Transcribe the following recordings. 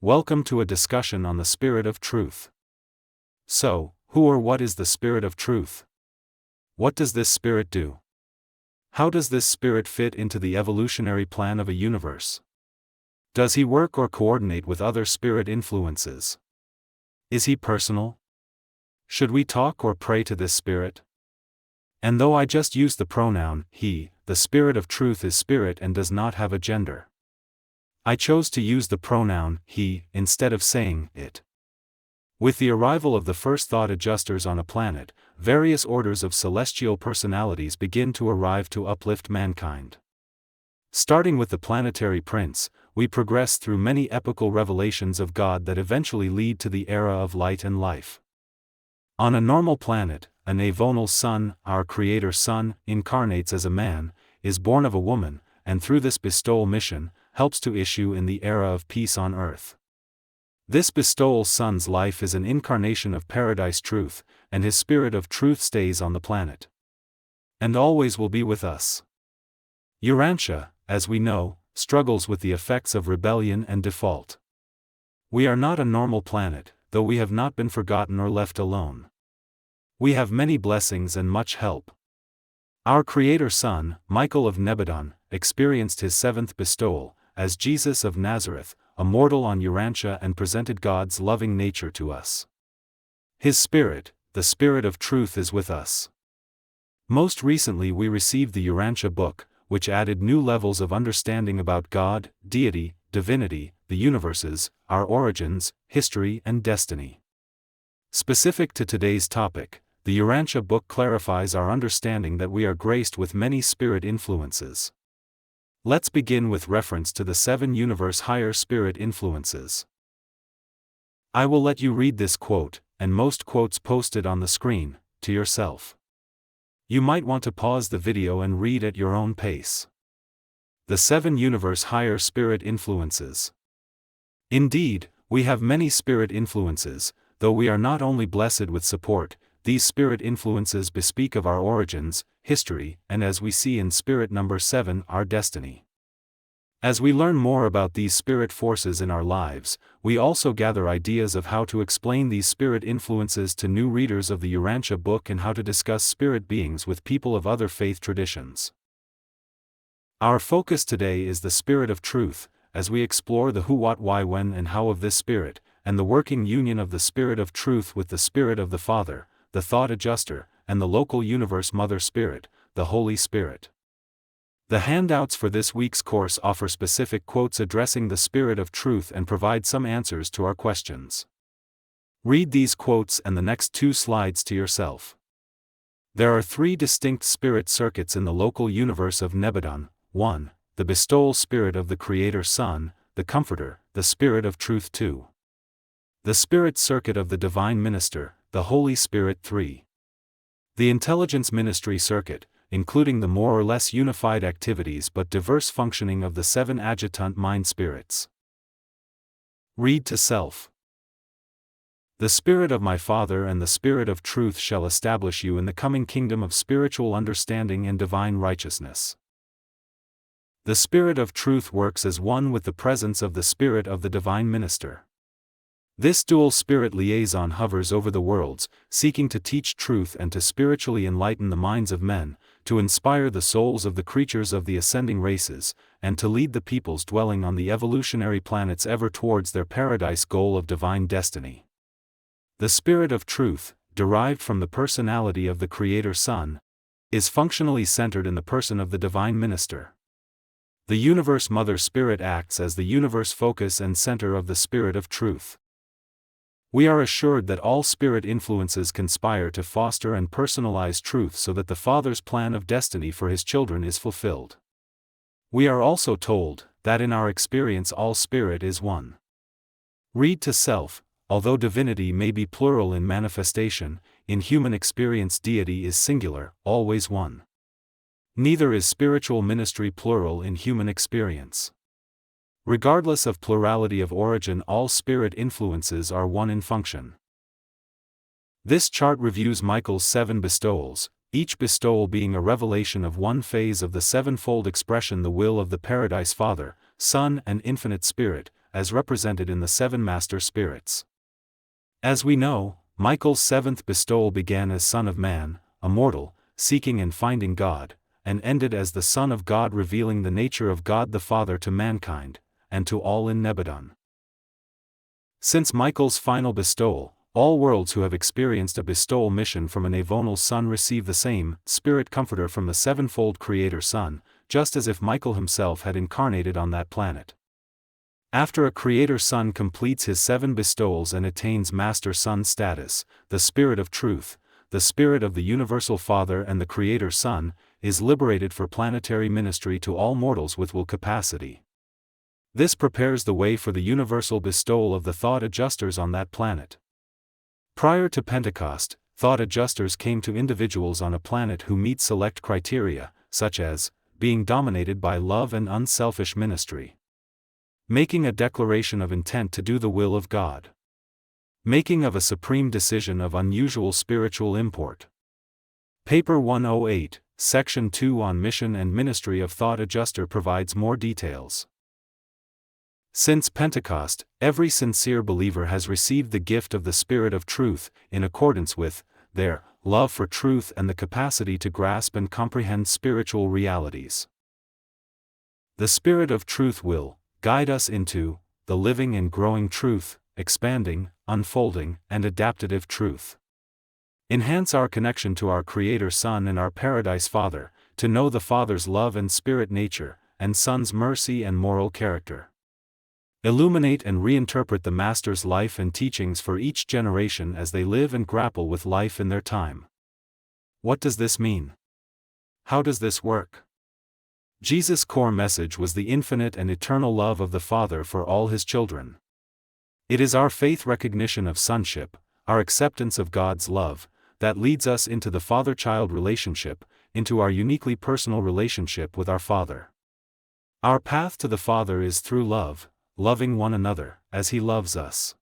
Welcome to a discussion on the Spirit of Truth. So, who or what is the Spirit of Truth? What does this Spirit do? How does this Spirit fit into the evolutionary plan of a universe? Does he work or coordinate with other Spirit influences? Is he personal? Should we talk or pray to this Spirit? And though I just used the pronoun he, the Spirit of Truth is Spirit and does not have a gender. I chose to use the pronoun he instead of saying it. With the arrival of the first thought adjusters on a planet, various orders of celestial personalities begin to arrive to uplift mankind. Starting with the planetary prince, we progress through many epical revelations of God that eventually lead to the era of light and life. On a normal planet, a Navonal son, our Creator Son, incarnates as a man, is born of a woman, and through this bestowal mission, helps to issue in the era of peace on earth. This bestowal son's life is an incarnation of paradise truth, and his spirit of truth stays on the planet. And always will be with us. Urantia, as we know, struggles with the effects of rebellion and default. We are not a normal planet, though we have not been forgotten or left alone. We have many blessings and much help. Our Creator Son, Michael of Nebadon, experienced his seventh bestowal, as Jesus of Nazareth, a mortal on Urantia, and presented God's loving nature to us. His Spirit, the Spirit of Truth, is with us. Most recently we received the Urantia Book, which added new levels of understanding about God, deity, divinity, the universes, our origins, history and destiny. Specific to today's topic, the Urantia Book clarifies our understanding that we are graced with many spirit influences. Let's begin with reference to the 7 universe higher spirit influences. I will let you read this quote, and most quotes posted on the screen, to yourself. You might want to pause the video and read at your own pace. The 7 universe higher spirit influences. Indeed, we have many spirit influences, though we are not only blessed with support. These spirit influences bespeak of our origins, history, and as we see in spirit number 7, our destiny. As we learn more about these spirit forces in our lives, we also gather ideas of how to explain these spirit influences to new readers of the Urantia Book and how to discuss spirit beings with people of other faith traditions. Our focus today is the Spirit of Truth, as we explore the who, what, why, when, and how of this Spirit, and the working union of the Spirit of Truth with the Spirit of the Father, the Thought Adjuster, and the local universe Mother Spirit, the Holy Spirit. The handouts for this week's course offer specific quotes addressing the Spirit of Truth and provide some answers to our questions. Read these quotes and the next 2 slides to yourself. There are 3 distinct spirit circuits in the local universe of Nebadon. 1. The bestowal spirit of the Creator Son, the Comforter, the Spirit of Truth. 2. The spirit circuit of the Divine Minister, the Holy Spirit. 3. The intelligence ministry circuit, including the more or less unified activities but diverse functioning of the 7 adjutant mind spirits. Read to self. The Spirit of my Father and the Spirit of Truth shall establish you in the coming kingdom of spiritual understanding and divine righteousness. The Spirit of Truth works as one with the presence of the Spirit of the Divine Minister. This dual spirit liaison hovers over the worlds, seeking to teach truth and to spiritually enlighten the minds of men, to inspire the souls of the creatures of the ascending races, and to lead the peoples dwelling on the evolutionary planets ever towards their paradise goal of divine destiny. The Spirit of Truth, derived from the personality of the Creator Son, is functionally centered in the person of the Divine Minister. The Universe Mother Spirit acts as the universe focus and center of the Spirit of Truth. We are assured that all spirit influences conspire to foster and personalize truth so that the Father's plan of destiny for His children is fulfilled. We are also told that in our experience all spirit is one. Read to self. Although divinity may be plural in manifestation, in human experience deity is singular, always one. Neither is spiritual ministry plural in human experience. Regardless of plurality of origin, all spirit influences are one in function. This chart reviews Michael's 7 bestowals, each bestowal being a revelation of one phase of the sevenfold expression, the will of the Paradise Father, Son and Infinite Spirit, as represented in the 7 master spirits. As we know, Michael's 7th bestowal began as Son of Man, a mortal, seeking and finding God, and ended as the Son of God revealing the nature of God the Father to mankind, and to all in Nebadon. Since Michael's final bestowal, all worlds who have experienced a bestowal mission from an avonal Son receive the same Spirit Comforter from the sevenfold Creator Son, just as if Michael himself had incarnated on that planet. After a Creator Son completes his 7 bestowals and attains Master Son status, the Spirit of Truth, the Spirit of the Universal Father and the Creator Son, is liberated for planetary ministry to all mortals with will capacity. This prepares the way for the universal bestowal of the thought adjusters on that planet. Prior to Pentecost, thought adjusters came to individuals on a planet who meet select criteria, such as being dominated by love and unselfish ministry, making a declaration of intent to do the will of God, making of a supreme decision of unusual spiritual import. Paper 108, Section 2 on Mission and Ministry of Thought Adjuster provides more details. Since Pentecost, every sincere believer has received the gift of the Spirit of Truth, in accordance with their love for truth and the capacity to grasp and comprehend spiritual realities. The Spirit of Truth will guide us into the living and growing truth, expanding, unfolding, and adaptive truth. Enhance our connection to our Creator Son and our Paradise Father, to know the Father's love and spirit nature, and Son's mercy and moral character. Illuminate and reinterpret the Master's life and teachings for each generation as they live and grapple with life in their time. What does this mean? How does this work? Jesus' core message was the infinite and eternal love of the Father for all his children. It is our faith recognition of sonship, our acceptance of God's love, that leads us into the father-child relationship, into our uniquely personal relationship with our Father. Our path to the Father is through love, loving one another, as He loves us.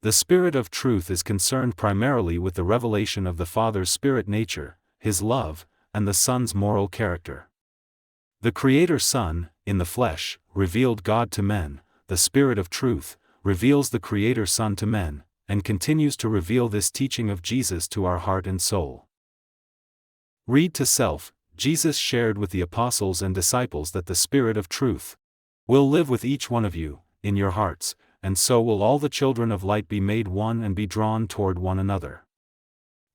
The Spirit of Truth is concerned primarily with the revelation of the Father's spirit nature, His love, and the Son's moral character. The Creator Son, in the flesh, revealed God to men. The Spirit of Truth reveals the Creator Son to men, and continues to reveal this teaching of Jesus to our heart and soul. Read to self. Jesus shared with the apostles and disciples that the Spirit of Truth will live with each one of you, in your hearts, and so will all the children of light be made one and be drawn toward one another.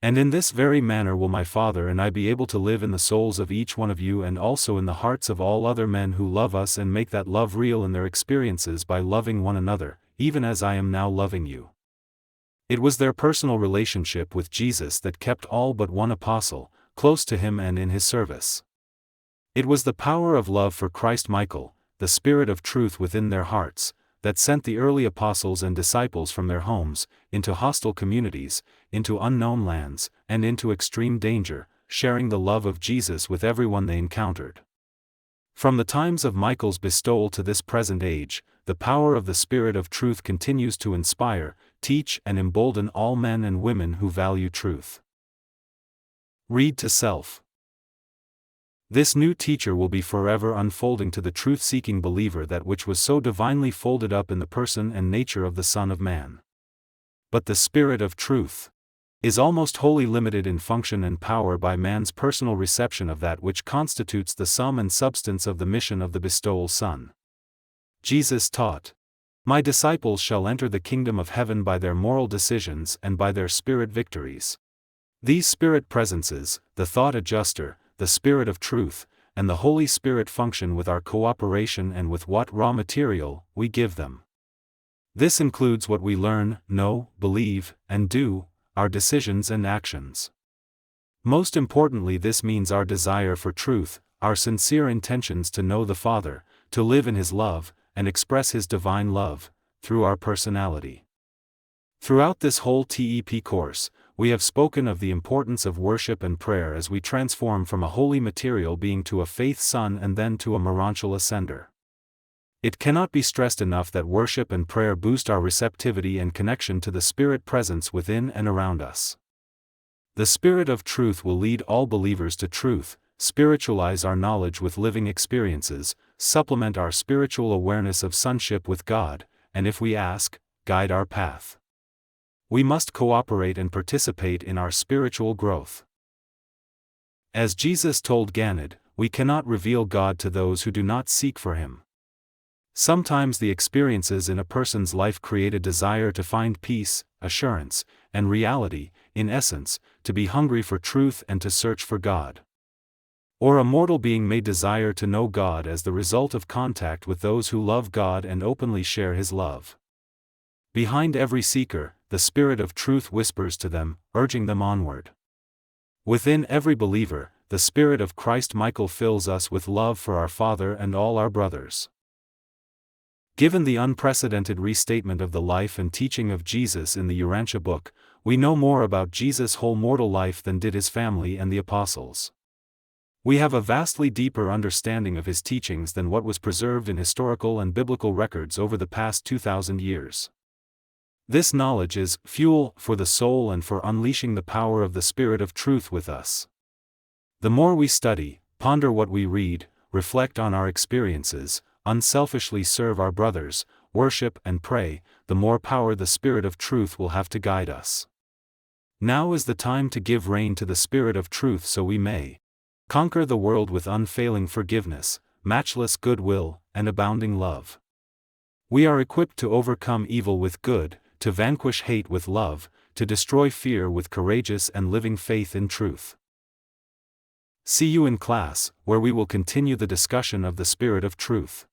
And in this very manner will my Father and I be able to live in the souls of each one of you and also in the hearts of all other men who love us and make that love real in their experiences by loving one another, even as I am now loving you. It was their personal relationship with Jesus that kept all but one apostle close to him and in his service. It was the power of love for Christ Michael, the Spirit of Truth within their hearts, that sent the early apostles and disciples from their homes, into hostile communities, into unknown lands, and into extreme danger, sharing the love of Jesus with everyone they encountered. From the times of Michael's bestowal to this present age, the power of the Spirit of Truth continues to inspire, teach and embolden all men and women who value truth. Read to self. This new teacher will be forever unfolding to the truth-seeking believer that which was so divinely folded up in the person and nature of the Son of Man. But the Spirit of Truth is almost wholly limited in function and power by man's personal reception of that which constitutes the sum and substance of the mission of the bestowal Son. Jesus taught, "My disciples shall enter the kingdom of heaven by their moral decisions and by their spirit victories." These spirit presences, the thought adjuster, the Spirit of Truth, and the Holy Spirit function with our cooperation and with what raw material we give them. This includes what we learn, know, believe, and do, our decisions and actions. Most importantly, this means our desire for truth, our sincere intentions to know the Father, to live in His love, and express His divine love, through our personality. Throughout this whole TEP course, we have spoken of the importance of worship and prayer as we transform from a holy material being to a faith son and then to a Urantia ascender. It cannot be stressed enough that worship and prayer boost our receptivity and connection to the Spirit presence within and around us. The Spirit of Truth will lead all believers to truth, spiritualize our knowledge with living experiences, supplement our spiritual awareness of sonship with God, and if we ask, guide our path. We must cooperate and participate in our spiritual growth. As Jesus told Ganid, we cannot reveal God to those who do not seek for Him. Sometimes the experiences in a person's life create a desire to find peace, assurance, and reality, in essence, to be hungry for truth and to search for God. Or a mortal being may desire to know God as the result of contact with those who love God and openly share His love. Behind every seeker, the Spirit of truth whispers to them, urging them onward. Within every believer, the Spirit of Christ Michael fills us with love for our Father and all our brothers. Given the unprecedented restatement of the life and teaching of Jesus in the Urantia Book, we know more about Jesus' whole mortal life than did His family and the apostles. We have a vastly deeper understanding of His teachings than what was preserved in historical and biblical records over the past 2,000 years. This knowledge is fuel for the soul and for unleashing the power of the Spirit of truth with us. The more we study, ponder what we read, reflect on our experiences, unselfishly serve our brothers, worship and pray, the more power the Spirit of truth will have to guide us. Now is the time to give rein to the Spirit of truth so we may conquer the world with unfailing forgiveness, matchless goodwill, and abounding love. We are equipped to overcome evil with good, to vanquish hate with love, to destroy fear with courageous and living faith in truth. See you in class, where we will continue the discussion of the Spirit of truth.